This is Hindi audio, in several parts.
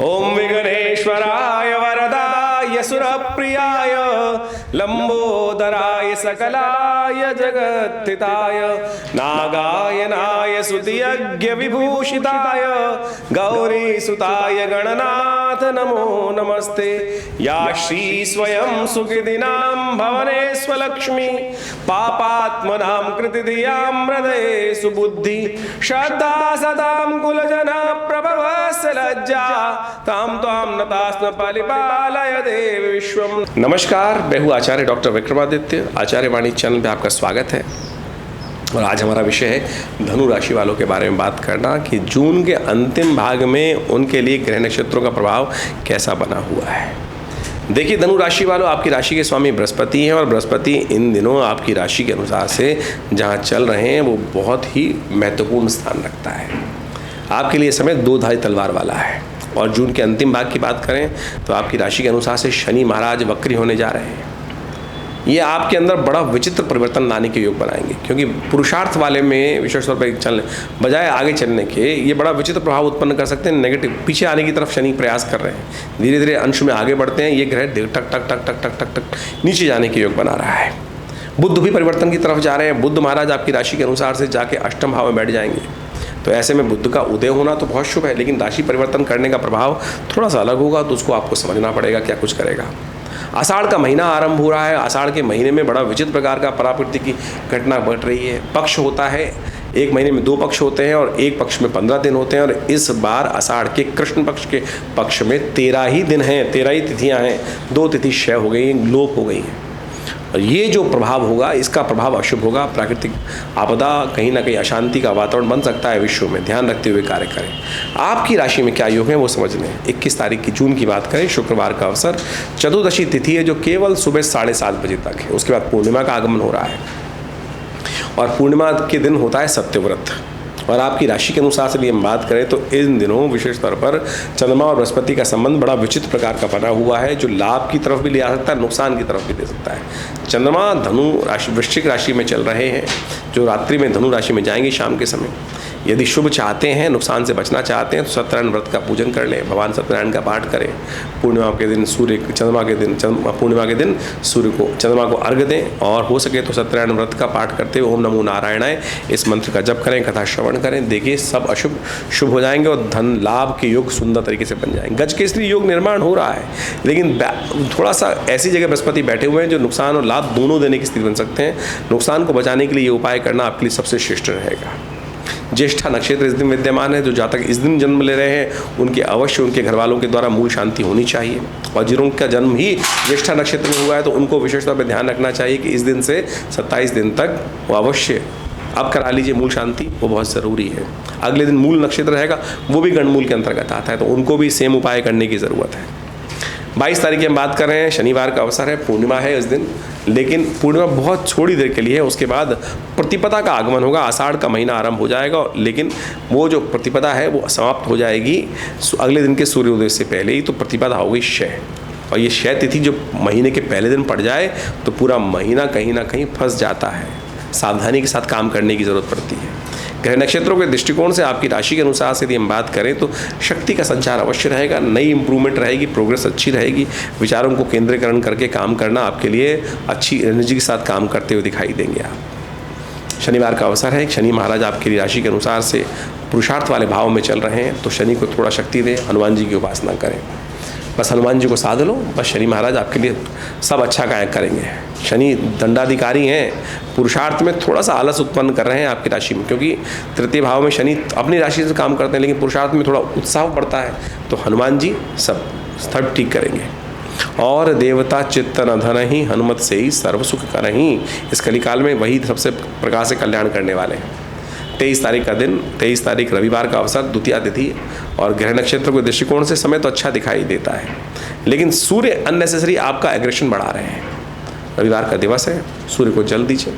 ओम विघ्नेश्वराय वरदाय सुरप्रियाय लंबोदराय सकलाय जगत्थिताय नागायनाय सुतियज्ञ विभूषिताय गौरीसुताय गणनाथ नमो नमस्ते। या श्री स्वयं सुकृतिनां भवनेष्वलक्ष्मी पापात्मनां कृतिधियां हृदये सुबुद्धि श्रद्धा सदां कुलजना प्रभवस्य लज्जा ताम त्वाम नतास्म परिपालय देव विश्वम। नमस्कार, मैं हूँ आचार्य डॉक्टर विक्रमादित्य। आचार्य वाणी चैनल पे आपका स्वागत है और आज हमारा विषय है धनु राशि वालों के बारे में बात करना कि जून के अंतिम भाग में उनके लिए ग्रह नक्षत्रों का प्रभाव कैसा बना हुआ है। देखिए, धनु राशि वालों, आपकी राशि के स्वामी बृहस्पति हैं और बृहस्पति इन दिनों आपकी राशि के अनुसार से जहाँ चल रहे हैं वो बहुत ही महत्वपूर्ण स्थान रखता है। आपके लिए समय दो धारी तलवार वाला है और जून के अंतिम भाग की बात करें तो आपकी राशि के अनुसार से शनि महाराज वक्री होने जा रहे हैं। ये आपके अंदर बड़ा विचित्र परिवर्तन लाने के योग बनाएंगे, क्योंकि पुरुषार्थ वाले में विशेष तौर पर चलने बजाय आगे चलने के ये बड़ा विचित्र प्रभाव उत्पन्न कर सकते हैं। नेगेटिव पीछे आने की तरफ शनि प्रयास कर रहे हैं, धीरे धीरे अंश में आगे बढ़ते हैं। ये ग्रह टक टक टक टक टक टक टक नीचे जाने के योग बना रहा है। बुध भी परिवर्तन की तरफ जा रहे हैं। बुध महाराज आपकी राशि के अनुसार से जाके अष्टम भाव में बैठ जाएंगे। तो ऐसे में बुध का उदय होना तो बहुत शुभ है, लेकिन राशि परिवर्तन करने का प्रभाव थोड़ा सा अलग होगा, तो उसको आपको समझना पड़ेगा क्या कुछ करेगा। आषाढ़ का महीना आरंभ हो रहा है। आषाढ़ के महीने में बड़ा विचित्र प्रकार का पराप्रकृति की घटना घट रही है। पक्ष होता है, एक महीने में 2 पक्ष होते हैं और एक पक्ष में 15 दिन होते हैं। और इस बार आषाढ़ के कृष्ण पक्ष के पक्ष में 13 ही दिन हैं, 13 ही तिथियाँ हैं। 2 तिथि क्षय हो गई, लोप हो गई हैं। और ये जो प्रभाव होगा, इसका प्रभाव अशुभ होगा। प्राकृतिक आपदा, कहीं ना कहीं अशांति का वातावरण बन सकता है विश्व में। ध्यान रखते हुए कार्य करें। आपकी राशि में क्या योग है वो समझ लें। 21 तारीख की जून की बात करें, शुक्रवार का अवसर, चतुर्दशी तिथि है जो केवल सुबह 7:30 बजे तक है। उसके बाद पूर्णिमा का आगमन हो रहा है और पूर्णिमा के दिन होता है सत्यव्रत। और आपकी राशि के अनुसार से हम बात करें तो इन दिनों विशेष तौर पर चंद्रमा और बृहस्पति का संबंध बड़ा विचित्र प्रकार का बना हुआ है, जो लाभ की तरफ भी ले आ सकता है, नुकसान की तरफ भी ले सकता है। चंद्रमा धनु राशि वृश्चिक राशि में चल रहे हैं, जो रात्रि में धनु राशि में जाएंगे शाम के समय। यदि शुभ चाहते हैं, नुकसान से बचना चाहते हैं तो सत्यनारायण व्रत का पूजन कर लें, भगवान सत्यनारायण का पाठ करें। पूर्णिमा के दिन पूर्णिमा के दिन सूर्य को चंद्रमा को अर्घ्य दें और हो सके तो सत्यनारायण व्रत का पाठ करते हुए ओम नमो नारायणाय इस मंत्र का जप करें, कथा श्रवण करें। देखिए, सब अशुभ शुभ हो जाएंगे और धन लाभ के योग सुंदर तरीके से बन जाएंगे। गजकेसरी योग निर्माण हो रहा है, लेकिन थोड़ा सा ऐसी जगह बृहस्पति बैठे हुए हैं जो नुकसान और लाभ दोनों देने की स्थिति बन सकते हैं। नुकसान को बचाने के लिए ये उपाय करना आपके लिए सबसे श्रेष्ठ रहेगा। ज्येष्ठा नक्षत्र इस दिन विद्यमान है। जो जातक इस दिन जन्म ले रहे हैं उनके अवश्य उनके घर वालों के द्वारा मूल शांति होनी चाहिए, और जिनका जन्म ही ज्येष्ठा नक्षत्र में हुआ है तो उनको विशेष तौर पर ध्यान रखना चाहिए कि इस दिन से 27 दिन तक वो अवश्य अब करा लीजिए मूल शांति, वो बहुत ज़रूरी है। अगले दिन मूल नक्षत्र रहेगा, वो भी गणमूल के अंतर्गत आता है, तो उनको भी सेम उपाय करने की ज़रूरत है। 22 तारीख की हम बात कर रहे हैं, शनिवार का अवसर है, पूर्णिमा है इस दिन, लेकिन पूर्णिमा बहुत थोड़ी देर के लिए है। उसके बाद प्रतिपदा का आगमन होगा, आषाढ़ का महीना आरंभ हो जाएगा, लेकिन वो जो प्रतिपदा है वो समाप्त हो जाएगी अगले दिन के सूर्योदय से पहले ही। तो प्रतिपदा हो गई क्षय, और ये क्षय तिथि जो महीने के पहले दिन पड़ जाए तो पूरा महीना कहीं ना कहीं फंस जाता है। सावधानी के साथ काम करने की ज़रूरत पड़ती है। ग्रह नक्षत्रों के दृष्टिकोण से आपकी राशि के अनुसार से यदि हम बात करें तो शक्ति का संचार अवश्य रहेगा, नई इंप्रूवमेंट रहेगी, प्रोग्रेस अच्छी रहेगी। विचारों को केंद्रीकरण करके काम करना आपके लिए अच्छी एनर्जी के साथ काम करते हुए दिखाई देंगे आप। शनिवार का अवसर है, शनि महाराज आपकी राशि के अनुसार से पुरुषार्थ वाले भाव में चल रहे हैं, तो शनि को थोड़ा शक्ति दें, हनुमान जी की उपासना करें। बस हनुमान जी को साध लो, बस शनि महाराज आपके लिए सब अच्छा कार्य करेंगे। शनि दंडाधिकारी हैं, पुरुषार्थ में थोड़ा सा आलस उत्पन्न कर रहे हैं आपकी राशि में, क्योंकि तृतीय भाव में शनि अपनी राशि से काम करते हैं, लेकिन पुरुषार्थ में थोड़ा उत्साह बढ़ता है। तो हनुमान जी सब ठीक करेंगे। और देवता चित्तन धन ही हनुमत से ही सर्व सुख करही, इस कलिकाल में वही सबसे प्रकार से कल्याण करने वाले हैं। 23 तारीख का दिन, 23 तारीख रविवार का अवसर, द्वितीया तिथि, और ग्रह नक्षत्र के दृष्टिकोण से समय तो अच्छा दिखाई देता है, लेकिन सूर्य अननेसेसरी आपका एग्रेशन बढ़ा रहे हैं। रविवार का दिवस है, सूर्य को जल दीजिए,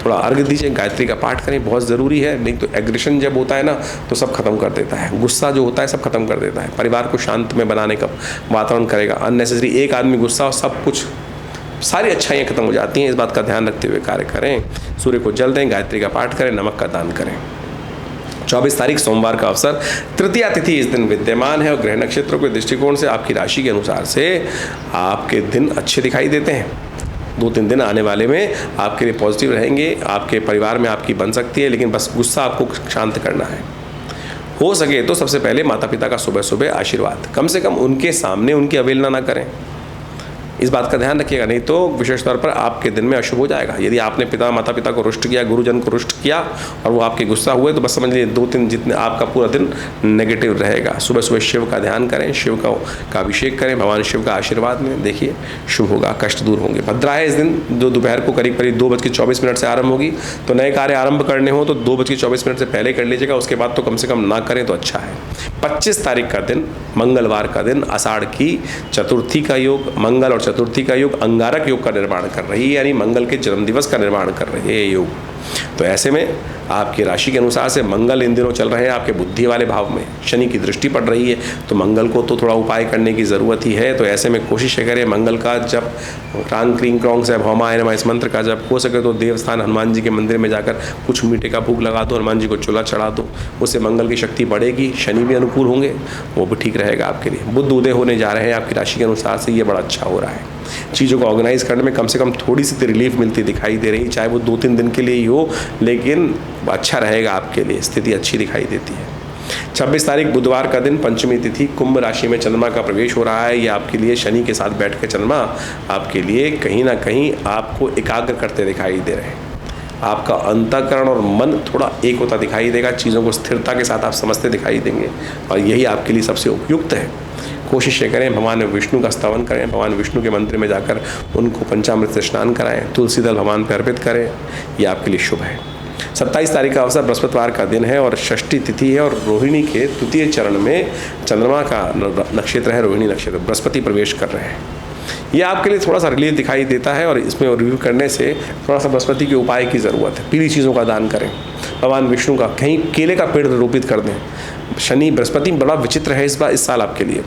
थोड़ा अर्घ्य दीजिए, गायत्री का पाठ करें, बहुत ज़रूरी है। नहीं तो एग्रेशन जब होता है ना तो सब खत्म कर देता है, गुस्सा जो होता है सब खत्म कर देता है। परिवार को शांत में बनाने का वातावरण करेगा। अननेसेसरी एक आदमी गुस्सा हो, सब कुछ सारी अच्छाइयाँ खत्म हो जाती हैं। इस बात का ध्यान रखते हुए कार्य करें। सूर्य को जल दें, गायत्री का पाठ करें, नमक का दान करें। 24 तारीख सोमवार का अवसर, तृतीया तिथि इस दिन विद्यमान है और ग्रह नक्षत्रों के दृष्टिकोण से आपकी राशि के अनुसार से आपके दिन अच्छे दिखाई देते हैं। 2-3 दिन आने वाले में आपके लिए पॉजिटिव रहेंगे, आपके परिवार में आपकी बन सकती है, लेकिन बस गुस्सा आपको शांत करना है। हो सके तो सबसे पहले माता पिता का सुबह सुबह आशीर्वाद, कम से कम उनके सामने उनकी अवहेलना ना करें, इस बात का ध्यान रखिएगा, नहीं तो विशेष तौर पर आपके दिन में अशुभ हो जाएगा। यदि आपने माता पिता को रुष्ट किया, गुरुजन को रुष्ट किया और वो आपके गुस्सा हुए, तो बस समझ लीजिए 2-3 जितने आपका पूरा दिन नेगेटिव रहेगा। सुबह सुबह शिव का ध्यान करें, शिव का अभिषेक करें, भगवान शिव का आशीर्वाद लें, देखिए शुभ होगा, कष्ट दूर होंगे। भद्रा है इस दिन, जो दोपहर को करीब 2:24 से आरंभ होगी, तो नए कार्य आरंभ करने हो तो 2:24 से पहले कर लीजिएगा, उसके बाद तो कम से कम ना करें तो अच्छा है। 25 तारीख का दिन मंगलवार का दिन, आषाढ़ की चतुर्थी का योग, मंगल और चतुर्थी का योग अंगारक योग का निर्माण कर रही है, यानी मंगल के जन्मदिवस का निर्माण कर रही है योग। तो ऐसे में आपकी राशि के अनुसार से मंगल इन दिनों चल रहे हैं आपके बुद्धि वाले भाव में, शनि की दृष्टि पड़ रही है, तो मंगल को तो थोड़ा उपाय करने की ज़रूरत ही है। तो ऐसे में कोशिश करें मंगल का जब क्रांग क्रीं क्रौंग से भौमाय नमः इस मंत्र का जब हो सके तो देवस्थान हनुमान जी के मंदिर में जाकर कुछ मीठे का भोग लगा दो, हनुमान जी को चूल्हा चढ़ा दो, उससे मंगल की शक्ति बढ़ेगी, शनि भी अनुकूल होंगे, वो भी ठीक रहेगा आपके लिए। बुध उदय होने जा रहे हैं आपकी राशि के अनुसार से, ये बड़ा अच्छा हो रहा है। चीज़ों को ऑर्गेनाइज करने में कम से कम थोड़ी सी रिलीफ मिलती दिखाई दे रही, चाहे वो 2-3 दिन के लिए ही हो, लेकिन अच्छा रहेगा आपके लिए, स्थिति अच्छी दिखाई देती है। 26 तारीख बुधवार का दिन, पंचमी तिथि, कुंभ राशि में चंद्रमा का प्रवेश हो रहा है। ये आपके लिए शनि के साथ बैठ के चंद्रमा आपके लिए कहीं ना कहीं आपको एकाग्र करते दिखाई दे रहे हैं। आपका अंतःकरण और मन थोड़ा एक होता दिखाई देगा, चीज़ों को स्थिरता के साथ आप समझते दिखाई देंगे और यही आपके लिए सबसे उपयुक्त है। कोशिश करें भगवान विष्णु का स्तवन करें, भगवान विष्णु के मंदिर में जाकर उनको पंचामृत से स्नान कराएं, तुलसी दल भगवान पर अर्पित करें, ये आपके लिए शुभ है। 27 तारीख का अवसर बृहस्पतिवार का दिन है और षष्ठी तिथि है और रोहिणी के तृतीय चरण में चंद्रमा का नक्षत्र है रोहिणी नक्षत्र, बृहस्पति प्रवेश कर रहे हैं। ये आपके लिए थोड़ा सा रिलीफ दिखाई देता है और इसमें रिव्यू करने से थोड़ा सा बृहस्पति के उपाय की ज़रूरत है। पीली चीज़ों का दान करें, भगवान विष्णु का कहीं केले का पेड़ रोपित कर दें। शनि बृहस्पति बड़ा विचित्र है इस साल आपके लिए,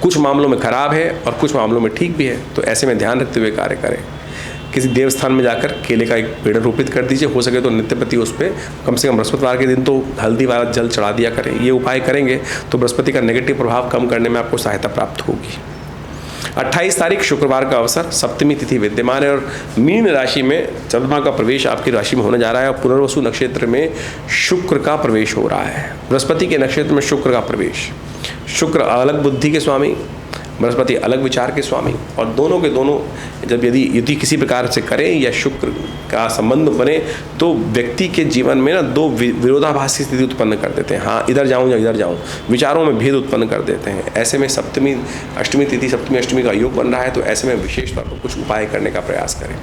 कुछ मामलों में खराब है और कुछ मामलों में ठीक भी है, तो ऐसे में ध्यान रखते हुए कार्य करें। किसी देवस्थान में जाकर केले का एक पेड़ रोपित कर दीजिए, हो सके तो नित्य प्रति उस पर कम से कम बृहस्पतिवार के दिन तो हल्दी वाला जल चढ़ा दिया करें। ये उपाय करेंगे तो बृहस्पति का नेगेटिव प्रभाव कम करने में आपको सहायता प्राप्त होगी। 28 तारीख शुक्रवार का अवसर, सप्तमी तिथि विद्यमान है और मीन राशि में चंद्रमा का प्रवेश आपकी राशि में होने जा रहा है और पुनर्वसु नक्षत्र में शुक्र का प्रवेश हो रहा है। बृहस्पति के नक्षत्र में शुक्र का प्रवेश, शुक्र अलग बुद्धि के स्वामी, बृहस्पति अलग विचार के स्वामी, और दोनों के दोनों जब यदि किसी प्रकार से करें या शुक्र का संबंध बने तो व्यक्ति के जीवन में ना दो विरोधाभासी स्थिति उत्पन्न कर देते हैं। हाँ, इधर जाऊं या इधर जाऊं, विचारों में भेद उत्पन्न कर देते हैं। ऐसे में सप्तमी अष्टमी तिथि, सप्तमी अष्टमी का योग बन रहा है, तो ऐसे में विशेष तौर पर कुछ उपाय करने का प्रयास करें।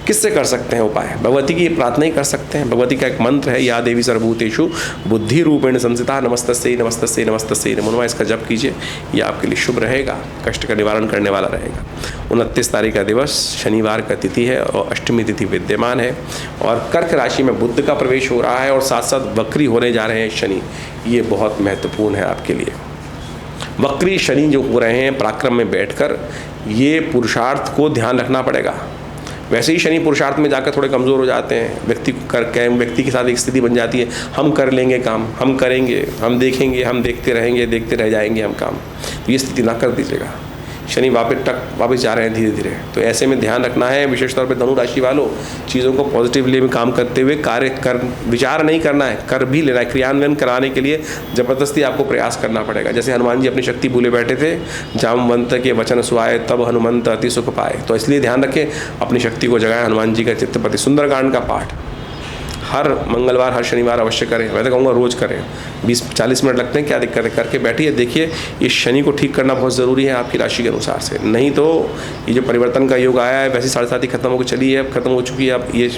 किससे कर सकते हैं उपाय? भगवती की प्रार्थना ही कर सकते हैं। भगवती का एक मंत्र है, या देवी सर्वभूतेषु बुद्धि रूपेण संस्थिता नमस्तस्यै नमस्तस्यै नमस्तस्यै नमो नमः, इसका जप कीजिए, ये आपके लिए शुभ रहेगा, कष्ट का निवारण करने वाला रहेगा। 29 तारीख का दिवस शनिवार का तिथि है और अष्टमी तिथि विद्यमान है और कर्क राशि में बुध का प्रवेश हो रहा है और साथ साथ वक्री होने जा रहे हैं शनि। ये बहुत महत्वपूर्ण है आपके लिए। वक्री शनि जो हो रहे हैं पराक्रम में बैठकर, ये पुरुषार्थ को ध्यान रखना पड़ेगा। वैसे ही शनि पुरुषार्थ में जाकर थोड़े कमज़ोर हो जाते हैं, व्यक्ति के साथ एक स्थिति बन जाती है, हम कर लेंगे काम, हम करेंगे, हम देखेंगे, हम देखते रहेंगे, देखते रह जाएंगे हम काम। तो ये स्थिति ना कर दीजिएगा। शनि वापस जा रहे हैं धीरे धीरे, तो ऐसे में ध्यान रखना है। विशेष तौर पे धनु राशि वालों, चीज़ों को पॉजिटिवली में काम करते हुए विचार नहीं करना है, कर भी लेना है। क्रियान्वयन कराने के लिए ज़बरदस्ती आपको प्रयास करना पड़ेगा। जैसे हनुमान जी अपनी शक्ति भूले बैठे थे, जामवंत के वचन सुहाए तब हनुमंत अति सुख पाए। तो इसलिए ध्यान रखें, अपनी शक्ति को जगाएं। हनुमान जी का चित्तपति सुंदरकांड का पाठ हर मंगलवार हर शनिवार अवश्य करें। मैं तो कहूँगा रोज़ करें, 20-40 मिनट लगते हैं, क्या दिक्कत है, करके बैठिए। देखिए, ये शनि को ठीक करना बहुत ज़रूरी है आपकी राशि के अनुसार से, नहीं तो ये जो परिवर्तन का योग आया है वैसे 7.5 खत्म होकर चली है, अब खत्म हो चुकी है। अब ये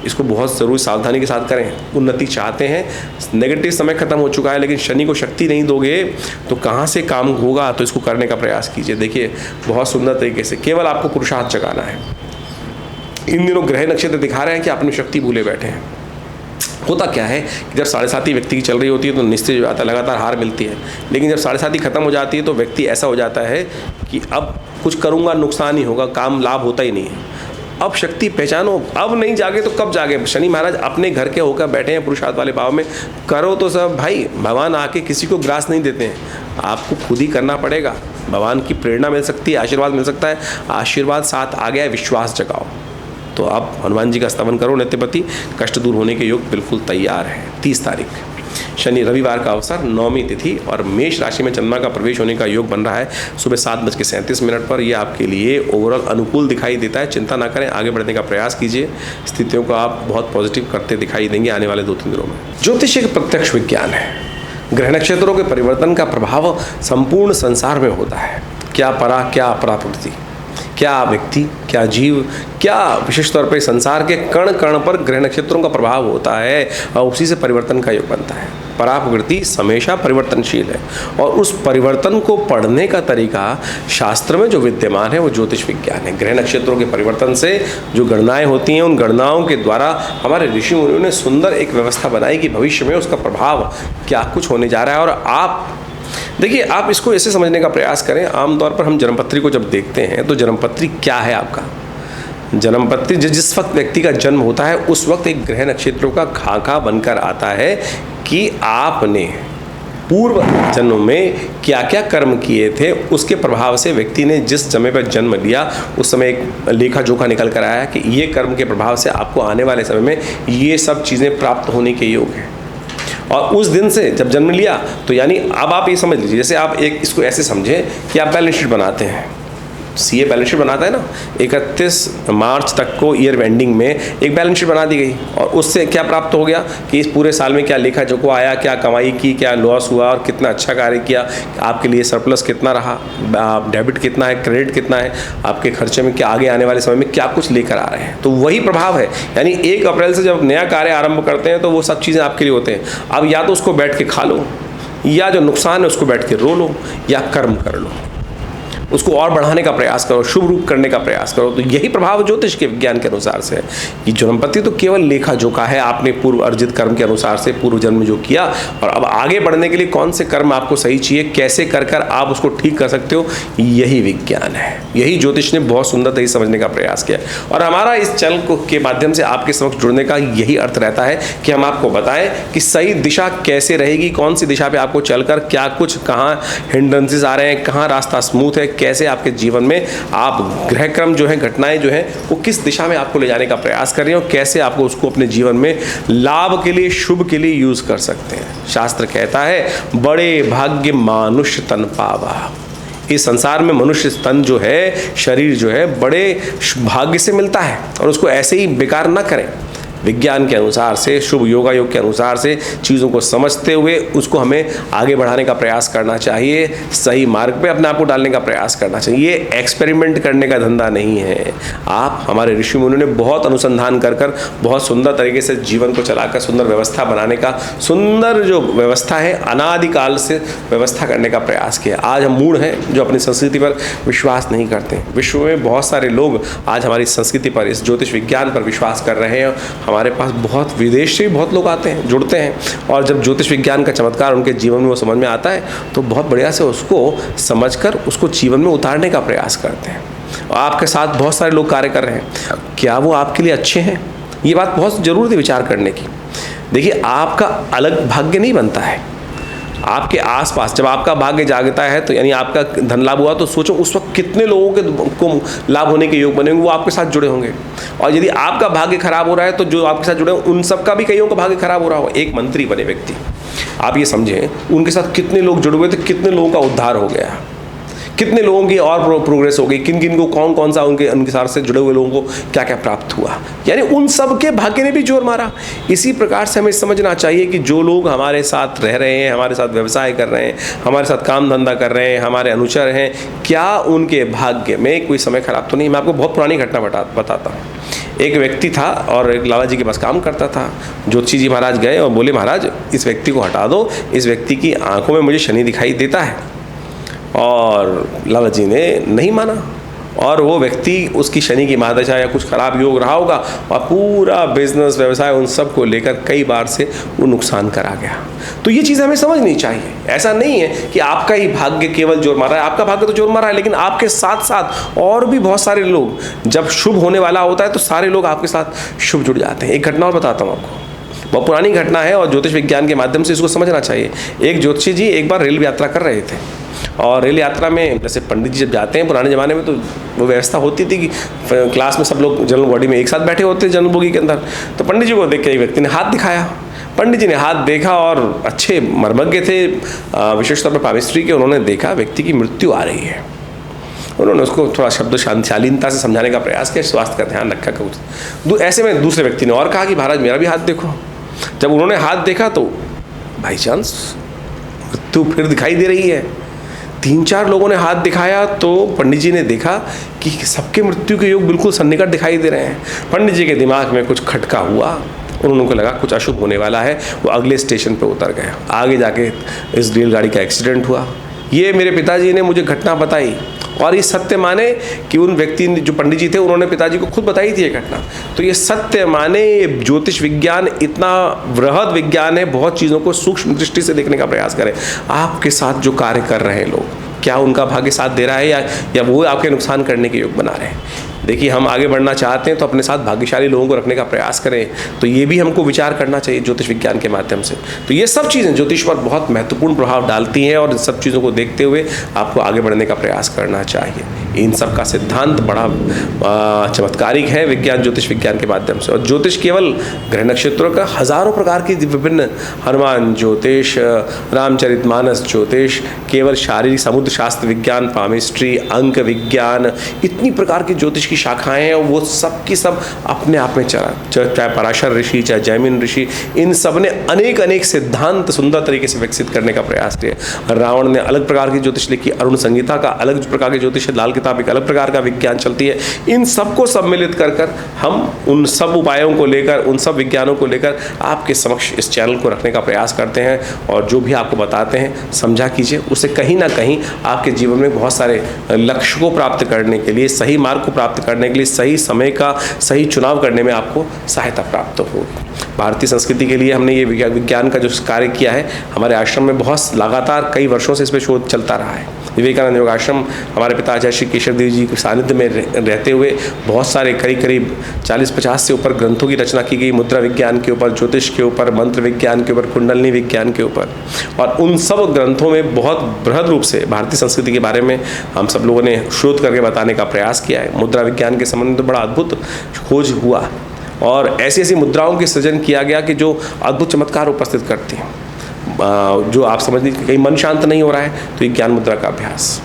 इसको बहुत ज़रूरी सावधानी के साथ करें। उन्नति चाहते हैं, नेगेटिव समय खत्म हो चुका है, लेकिन शनि को शक्ति नहीं दोगे तो कहाँ से काम होगा, तो इसको करने का प्रयास कीजिए। देखिए, बहुत सुंदर तरीके से केवल आपको पुरुषार्थ जगाना है। इन दिनों ग्रह नक्षत्र दिखा रहे हैं कि अपनी शक्ति भूले बैठे हैं। होता क्या है कि जब 7.5 व्यक्ति की चल रही होती है तो निश्चित हो जाता है, लगातार हार मिलती है। लेकिन जब 7.5 खत्म हो जाती है तो व्यक्ति ऐसा हो जाता है कि अब कुछ करूँगा नुकसान ही होगा, काम लाभ होता ही नहीं है। अब शक्ति पहचानो, अब नहीं जागे तो कब जागे। शनि महाराज अपने घर के होकर बैठे हैं पुरुषार्थ वाले भाव में, करो तो सब भाई। भगवान आके किसी को ग्रास नहीं देते हैं, आपको खुद ही करना पड़ेगा। भगवान की प्रेरणा मिल सकती है, आशीर्वाद मिल सकता है, आशीर्वाद साथ आ गया है, विश्वास जगाओ। तो आप हनुमान जी का स्तवन करो नित्यपति, कष्ट दूर होने के योग बिल्कुल तैयार है। 30 तारीख शनि रविवार का अवसर, 9वीं तिथि और मेष राशि में चंद्रमा का प्रवेश होने का योग बन रहा है सुबह 7:37 पर। यह आपके लिए ओवरऑल अनुकूल दिखाई देता है। चिंता ना करें, आगे बढ़ने का प्रयास कीजिए, स्थितियों को आप बहुत पॉजिटिव करते दिखाई देंगे आने वाले 2-3 दिनों में। ज्योतिष एक प्रत्यक्ष विज्ञान है। ग्रह नक्षत्रों के परिवर्तन का प्रभाव संपूर्ण संसार में होता है। क्या परा क्या अपरा प्रकृति, क्या व्यक्ति, क्या जीव, क्या विशेष तौर पर संसार के कण कण पर ग्रह नक्षत्रों का प्रभाव होता है और उसी से परिवर्तन का योग बनता है। परा प्रकृति हमेशा परिवर्तनशील है और उस परिवर्तन को पढ़ने का तरीका शास्त्र में जो विद्यमान है वो ज्योतिष विज्ञान है। ग्रह नक्षत्रों के परिवर्तन से जो गणनाएं होती हैं, उन गणनाओं के द्वारा हमारे ऋषि मुनियों ने सुंदर एक व्यवस्था बनाई कि भविष्य में उसका प्रभाव क्या कुछ होने जा रहा है। और आप देखिए, आप इसको ऐसे समझने का प्रयास करें। आमतौर पर हम जन्मपत्री को जब देखते हैं तो जन्मपत्री क्या है आपका? जन्मपत्री जिस वक्त व्यक्ति का जन्म होता है उस वक्त एक ग्रह नक्षत्रों का खाका बनकर आता है कि आपने पूर्व जन्म में क्या क्या कर्म किए थे, उसके प्रभाव से व्यक्ति ने जिस समय पर जन्म लिया उस समय एक लेखा जोखा निकल कर आया कि ये कर्म के प्रभाव से आपको आने वाले समय में ये सब चीज़ें प्राप्त होने के योग हैं। और उस दिन से जब जन्म लिया तो यानी अब आप ये समझ लीजिए, जैसे आप एक इसको ऐसे समझें कि आप बैलेंस शीट बनाते हैं, सीए बैलेंस शीट बनाता है ना, 31 मार्च तक को ईयर एंडिंग में एक बैलेंस शीट बना दी गई और उससे क्या प्राप्त हो गया कि इस पूरे साल में क्या लेखा जोखा आया, क्या कमाई की, क्या लॉस हुआ और कितना अच्छा कार्य किया, आपके लिए सरप्लस कितना रहा, डेबिट कितना है, क्रेडिट कितना है, आपके खर्चे में क्या आगे आने वाले समय में क्या कुछ लेकर आ रहे हैं। तो वही प्रभाव है। यानी 1 अप्रैल से जब नया कार्य आरंभ करते हैं तो वो सब चीज़ें आपके लिए होते हैं। अब या तो उसको बैठ के खा लो, या जो नुकसान है उसको बैठ के रो लो, या कर्म कर लो, उसको और बढ़ाने का प्रयास करो, शुभ रूप करने का प्रयास करो। तो यही प्रभाव ज्योतिष के विज्ञान के अनुसार से है कि जन्मपति तो केवल लेखा जोखा है, आपने पूर्व अर्जित कर्म के अनुसार से पूर्व जन्म में जो किया और अब आगे बढ़ने के लिए कौन से कर्म आपको सही चाहिए, कैसे कर कर आप उसको ठीक कर सकते हो, यही विज्ञान है। यही ज्योतिष ने बहुत सुंदर तरीके से समझने का प्रयास किया और हमारा इस चैनल के माध्यम से आपके समक्ष जुड़ने का यही अर्थ रहता है कि हम आपको बताएं कि सही दिशा कैसे रहेगी, कौन सी दिशा पे आपको चलकर क्या कुछ, कहाँ हिंड्रेंसेस आ रहे हैं, कहाँ रास्ता स्मूथ है, कैसे आपके जीवन में आप ग्रह क्रम जो है, घटनाएं जो है वो किस दिशा में आपको ले जाने का प्रयास कर रही हैं और कैसे आपको उसको अपने जीवन में लाभ के लिए, शुभ के लिए यूज कर सकते हैं। शास्त्र कहता है बड़े भाग्य मानुष्य तन पावा। इस संसार में मनुष्य तन जो है, शरीर जो है, बड़े भाग्य से मिलता है और उसको ऐसे ही बेकार ना करें। विज्ञान के अनुसार से, शुभ योगा योग के अनुसार से चीज़ों को समझते हुए उसको हमें आगे बढ़ाने का प्रयास करना चाहिए, सही मार्ग पे अपने आप को डालने का प्रयास करना चाहिए। ये एक्सपेरिमेंट करने का धंधा नहीं है। आप हमारे ऋषि मुनियों ने बहुत अनुसंधान कर कर बहुत सुंदर तरीके से जीवन को चलाकर सुंदर व्यवस्था बनाने का, सुंदर जो व्यवस्था है अनादिकाल से व्यवस्था करने का प्रयास किया। आज हम मूढ़ हैं जो अपनी संस्कृति पर विश्वास नहीं करते। विश्व में बहुत सारे लोग आज हमारी संस्कृति पर, इस ज्योतिष विज्ञान पर विश्वास कर रहे हैं। हमारे पास बहुत विदेश से भी बहुत लोग आते हैं, जुड़ते हैं और जब ज्योतिष विज्ञान का चमत्कार उनके जीवन में वो समझ में आता है तो बहुत बढ़िया से उसको समझकर उसको जीवन में उतारने का प्रयास करते हैं। और आपके साथ बहुत सारे लोग कार्य कर रहे हैं, क्या वो आपके लिए अच्छे हैं? ये बात बहुत ज़रूरी है विचार करने की। देखिए, आपका अलग भाग्य नहीं बनता है। आपके आसपास जब आपका भाग्य जागता है तो यानी आपका धन लाभ हुआ तो सोचो उस वक्त कितने लोगों को लाभ होने के योग बनेंगे, वो आपके साथ जुड़े होंगे। और यदि आपका भाग्य खराब हो रहा है तो जो आपके साथ जुड़े हैं उन सबका भी कईयों का भाग्य खराब हो रहा हो। एक मंत्री बने व्यक्ति, आप ये समझें उनके साथ कितने लोग जुड़े हुए थे, कितने लोगों का उद्धार हो गया, कितने लोगों की और प्रोग्रेस हो गई, किन किन को कौन कौन सा उनके साथ से जुड़े हुए लोगों को क्या क्या प्राप्त हुआ, यानी उन सब के भाग्य ने भी जोर मारा। इसी प्रकार से हमें समझना चाहिए कि जो लोग हमारे साथ रह रहे हैं, हमारे साथ व्यवसाय कर रहे हैं, हमारे साथ काम धंधा कर रहे हैं, हमारे अनुचर हैं, क्या उनके भाग्य में कोई समय खराब तो नहीं। मैं आपको बहुत पुरानी घटना बताता हूँ। एक व्यक्ति था और एक लाला जी के पास काम करता था। ज्योतिषी जी महाराज गए और बोले महाराज इस व्यक्ति को हटा दो, इस व्यक्ति की आंखों में मुझे शनि दिखाई देता है। और लाला जी ने नहीं माना और वो व्यक्ति उसकी शनि की महादशा या कुछ खराब योग रहा होगा और पूरा बिजनेस व्यवसाय उन सब को लेकर कई बार से वो नुकसान करा गया। तो ये चीज़ हमें समझनी चाहिए। ऐसा नहीं है कि आपका ही भाग्य केवल जोर मारा है, आपका भाग्य तो जोर मारा है, लेकिन आपके साथ साथ और भी बहुत सारे लोग, जब शुभ होने वाला होता है तो सारे लोग आपके साथ शुभ जुड़ जाते हैं। एक घटना और बताता हूँ आपको, बहुत पुरानी घटना है और ज्योतिष विज्ञान के माध्यम से इसको समझना चाहिए। एक ज्योतिषी जी एक बार रेल यात्रा कर रहे थे और रेल यात्रा में जैसे पंडित जी जब जाते हैं पुराने ज़माने में तो वो व्यवस्था होती थी कि क्लास में सब लोग जनरल बॉडी में एक साथ बैठे होते जनरल बोगी के अंदर। तो पंडित जी को देख के एक व्यक्ति ने हाथ दिखाया। पंडित जी ने हाथ देखा और अच्छे मर्मज्ञ थे, विशेष तौर पर पामिस्ट्री के, उन्होंने देखा व्यक्ति की मृत्यु आ रही है। उन्होंने उसको थोड़ा शब्द शालीनता से समझाने का प्रयास किया, स्वास्थ्य का ध्यान रखा कुछ। ऐसे में दूसरे व्यक्ति ने और कहा कि महाराज मेरा भी हाथ देखो। जब उन्होंने हाथ देखा तो बाई चांस मृत्यु फिर दिखाई दे रही है। 3-4 लोगों ने हाथ दिखाया तो पंडित जी ने देखा कि सबके मृत्यु के योग बिल्कुल सन्निकट दिखाई दे रहे हैं। पंडित जी के दिमाग में कुछ खटका हुआ, उनको लगा कुछ अशुभ होने वाला है। वो अगले स्टेशन पर उतर गए। आगे जाके इस रेलगाड़ी का एक्सीडेंट हुआ। ये मेरे पिताजी ने मुझे घटना बताई और ये सत्य माने कि उन व्यक्ति जो पंडित जी थे उन्होंने पिताजी को खुद बताई थी ये घटना। तो ये सत्य माने, ये ज्योतिष विज्ञान इतना वृहद विज्ञान है, बहुत चीज़ों को सूक्ष्म दृष्टि से देखने का प्रयास करें। आपके साथ जो कार्य कर रहे हैं लोग, क्या उनका भाग्य साथ दे रहा है या वो आपके नुकसान करने के योग बना रहे हैं। देखिए, हम आगे बढ़ना चाहते हैं तो अपने साथ भाग्यशाली लोगों को रखने का प्रयास करें। तो ये भी हमको विचार करना चाहिए ज्योतिष विज्ञान के माध्यम से। तो ये सब चीज़ें ज्योतिष पर बहुत महत्वपूर्ण प्रभाव डालती हैं और इन सब चीज़ों को देखते हुए आपको आगे बढ़ने का प्रयास करना चाहिए। इन सब का सिद्धांत बड़ा चमत्कारिक है विज्ञान, ज्योतिष विज्ञान के माध्यम से। और ज्योतिष केवल ग्रह नक्षत्रों का हजारों प्रकार की विभिन्न हनुमान ज्योतिष, रामचरितमानस ज्योतिष, केवल शारीरिक समुद्र शास्त्र विज्ञान, पामिस्ट्री, अंक विज्ञान, इतनी प्रकार की ज्योतिष की शाखाएं हैं। वो सब की सब अपने आप में चला, चाहे पराशर ऋषि, चाहे जैमिन ऋषि, इन सब ने अनेक अनेक सिद्धांत सुंदर तरीके से विकसित करने का प्रयास किया। रावण ने अलग प्रकार की ज्योतिष लिखी, अरुण संहिता का अलग प्रकार की ज्योतिष, लाल किताब एक अलग प्रकार का विज्ञान चलती है। इन सबको सम्मिलित कर हम उन सब उपायों को लेकर, उन सब विज्ञानों को लेकर आपके समक्ष इस चैनल को रखने का प्रयास करते हैं। और जो भी आपको बताते हैं समझा कीजिए, उससे कहीं ना कहीं आपके जीवन में बहुत सारे लक्ष्य को प्राप्त करने के लिए, सही मार्ग को प्राप्त करने के लिए, सही समय का सही चुनाव करने में आपको सहायता प्राप्त होगी। भारतीय संस्कृति के लिए हमने ये विज्ञान का जो कार्य किया है, हमारे आश्रम में बहुत लगातार कई वर्षों से इस पर शोध चलता रहा है। विवेकानंद योग आश्रम, हमारे पिता आचार्य श्री केशव देव जी के सानिध्य में रहते हुए बहुत सारे करीब 40-50 से ऊपर ग्रंथों की रचना की गई, मुद्रा विज्ञान के ऊपर, ज्योतिष के ऊपर, मंत्र विज्ञान के ऊपर, कुंडलिनी विज्ञान के ऊपर। और उन सब ग्रंथों में बहुत बृहद रूप से भारतीय संस्कृति के बारे में हम सब लोगों ने शोध करके बताने का प्रयास किया है। मुद्रा विज्ञान के संबंध में तो बड़ा अद्भुत खोज हुआ और ऐसी ऐसी मुद्राओं की सृजन किया गया कि जो अद्भुत चमत्कार उपस्थित करती हैं। जो आप समझ लीजिए, कहीं मन शांत नहीं हो रहा है तो ये ज्ञान मुद्रा का अभ्यास,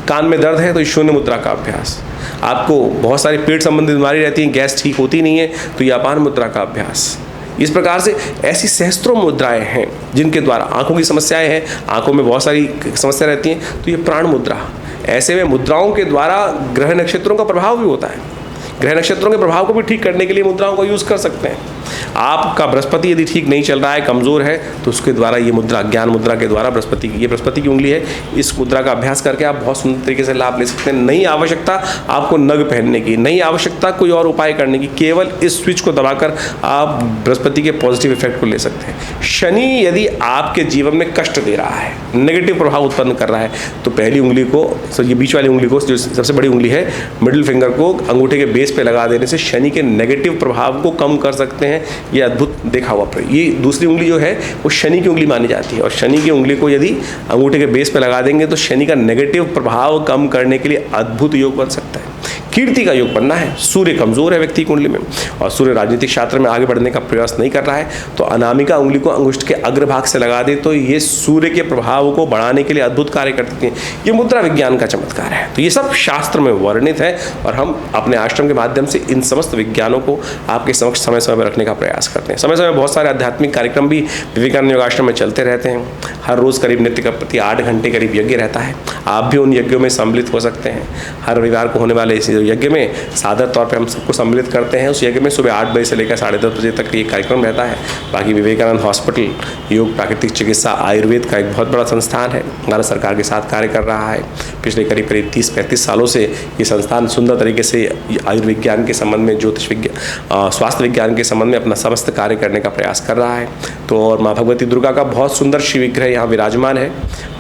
कान में दर्द है तो ये शून्य मुद्रा का अभ्यास, आपको बहुत सारी पेट संबंधित बीमारी रहती है, गैस ठीक होती नहीं है तो ये अपान मुद्रा का अभ्यास। इस प्रकार से ऐसी सहस्त्रों मुद्राएं हैं जिनके द्वारा, आंखों की समस्याएं हैं, आंखों में बहुत सारी समस्या रहती हैं तो ये प्राण मुद्रा। ऐसे में मुद्राओं के द्वारा ग्रह नक्षत्रों का प्रभाव भी होता है। ग्रह नक्षत्रों के प्रभाव को भी ठीक करने के लिए मुद्राओं का यूज़ कर सकते हैं। आपका बृहस्पति यदि ठीक नहीं चल रहा है, कमज़ोर है, तो उसके द्वारा ये मुद्रा, ज्ञान मुद्रा के द्वारा बृहस्पति की, ये बृहस्पति की उंगली है, इस मुद्रा का अभ्यास करके आप बहुत सुंदर तरीके से लाभ ले सकते हैं। नहीं आवश्यकता आपको नग पहनने की, नहीं आवश्यकता कोई और उपाय करने की, केवल इस स्विच को दबाकर आप बृहस्पति के पॉजिटिव इफेक्ट को ले सकते हैं। शनि यदि आपके जीवन में कष्ट दे रहा है, नेगेटिव प्रभाव उत्पन्न कर रहा है, तो पहली उंगली को, ये बीच वाली उंगली को, जो सबसे बड़ी उंगली है, मिडिल फिंगर को अंगूठे के बेस पे लगा देने से शनि के नेगेटिव प्रभाव को कम कर सकते हैं। ये अद्भुत देखा हुआ प्रयोग। ये दूसरी उंगली जो है वो शनि की उंगली मानी जाती है और शनि की उंगली को यदि अंगूठे के बेस पे लगा देंगे तो शनि का नेगेटिव प्रभाव कम करने के लिए अद्भुत योग बन सकता है। कीर्ति का योग बनना है। सूर्य कमजोर है व्यक्ति कुंडली में और सूर्य राजनीतिक क्षेत्र में आगे बढ़ने का प्रयास नहीं कर रहा है, तो अनामिका उंगली को अंगुष्ठ के अग्रभाग से लगा दे तो ये सूर्य के प्रभाव को बढ़ाने के लिए अद्भुत कार्य करती हैं। ये मुद्रा विज्ञान का चमत्कार है। तो ये सब शास्त्र में वर्णित है और हम अपने आश्रम के माध्यम से इन समस्त विज्ञानों को आपके समक्ष समय समय पर रखने का प्रयास करते हैं। समय समय बहुत सारे आध्यात्मिक कार्यक्रम भी विवेकानंद योग आश्रम में चलते रहते हैं। हर रोज़ करीब नित्य का प्रति 8 घंटे करीब यज्ञ रहता है। आप भी उन यज्ञों में सम्मिलित हो सकते हैं। हर रविवार को होने वाले इस यज्ञ में सादर तौर पे हम सबको सम्मिलित करते हैं। उस यज्ञ में सुबह 8 बजे से लेकर 10:30 बजे तक ये कार्यक्रम रहता है। बाकी विवेकानंद हॉस्पिटल योग प्राकृतिक चिकित्सा आयुर्वेद का एक बहुत बड़ा संस्थान है, भारत सरकार के साथ कार्य कर रहा है। पिछले करीब 30-35 सालों से ये संस्थान सुंदर तरीके से आयुर्विज्ञान के संबंध में, ज्योतिष विज्ञान, स्वास्थ्य विज्ञान के संबंध में अपना समस्त कार्य करने का प्रयास कर रहा है। तो और माँ भगवती दुर्गा का बहुत सुंदर शिव विग्रह यहाँ विराजमान है।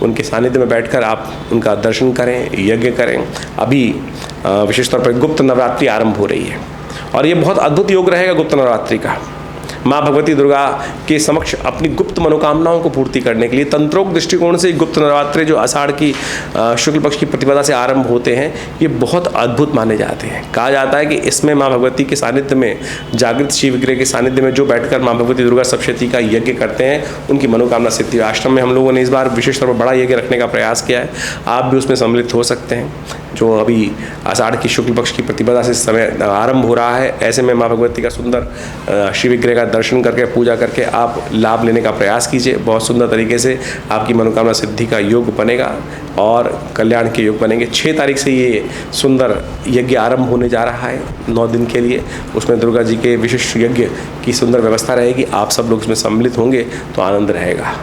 उनके सानिध्य में बैठकर आप उनका दर्शन करें, यज्ञ करें। अभी विशेष तौर पर गुप्त नवरात्रि आरंभ हो रही है और ये बहुत अद्भुत योग रहेगा गुप्त नवरात्रि का। माँ भगवती दुर्गा के समक्ष अपनी गुप्त मनोकामनाओं को पूर्ति करने के लिए तंत्रोक्त दृष्टिकोण से गुप्त नवरात्रि जो आषाढ़ की शुक्ल पक्ष की प्रतिपदा से आरंभ होते हैं, ये बहुत अद्भुत माने जाते हैं। कहा जाता है कि इसमें माँ भगवती के सानिध्य में, जागृत शिव विग्रह के सानिध्य में जो बैठकर माँ भगवती दुर्गा सप्तशती का यज्ञ करते हैं, उनकी मनोकामना सिद्धि। आश्रम में हम लोगों ने इस बार विशेष तौर पर बड़ा यज्ञ रखने का प्रयास किया है, आप भी उसमें सम्मिलित हो सकते हैं। जो अभी आषाढ़ की शुक्ल पक्ष की प्रतिपदा से समय आरंभ हो रहा है, ऐसे में माँ भगवती का सुंदर शिव विग्रह का दर्शन करके, पूजा करके आप लाभ लेने का प्रयास कीजिए। बहुत सुंदर तरीके से आपकी मनोकामना सिद्धि का योग बनेगा और कल्याण के योग बनेंगे। 6 तारीख से ये सुंदर यज्ञ आरंभ होने जा रहा है 9 दिन के लिए। उसमें दुर्गा जी के विशिष्ट यज्ञ की सुंदर व्यवस्था रहेगी। आप सब लोग इसमें सम्मिलित होंगे तो आनंद रहेगा।